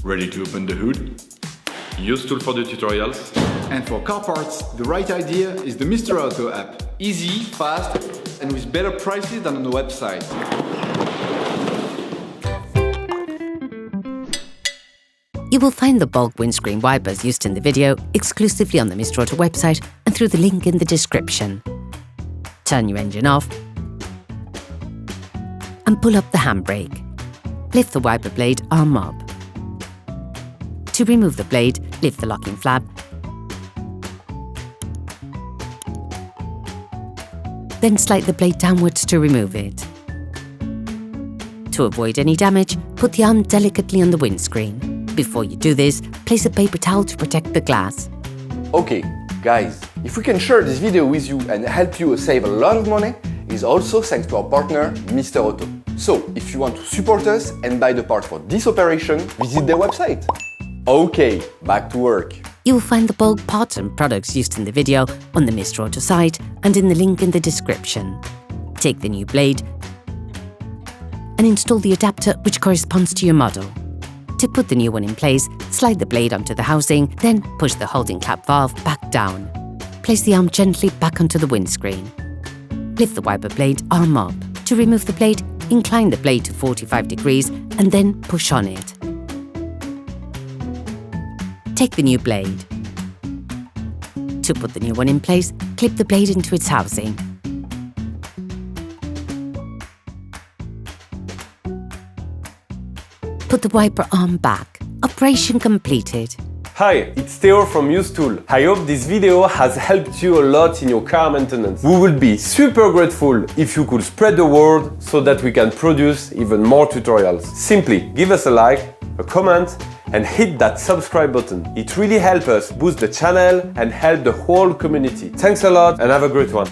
Ready to open the hood? UseTool for the tutorials. And for car parts, the right idea is the Mr. Auto app. Easy, fast, and with better prices than on the website. You will find the bulk windscreen wipers used in the video exclusively on the Mr. Auto website and through the link in the description. Turn your engine off and pull up the handbrake. Lift the wiper blade arm up. To remove the blade, lift the locking flap. Then slide the blade downwards to remove it. To avoid any damage, put the arm delicately on the windscreen. Before you do this, place a paper towel to protect the glass. Okay, guys, if we can share this video with you and help you save a lot of money, it's also thanks to our partner, Mr. Auto. So, if you want to support us and buy the parts for this operation, visit their website. Okay, back to work. You will find the bulk parts and products used in the video on the Mr. Auto site and in the link in the description. Take the new blade and install the adapter which corresponds to your model. To put the new one in place, slide the blade onto the housing, then push the holding clap valve back down. Place the arm gently back onto the windscreen. Lift the wiper blade arm up. To remove the blade, incline the blade to 45 degrees and then push on it. Take the new blade. To put the new one in place, clip the blade into its housing. Put the wiper arm back. Operation completed. Hi, it's Theo from UseTool. I hope this video has helped you a lot in your car maintenance. We would be super grateful if you could spread the word so that we can produce even more tutorials. Simply give us a like, a comment, and hit that subscribe button. It really helps us boost the channel and help the whole community. Thanks a lot and have a great one.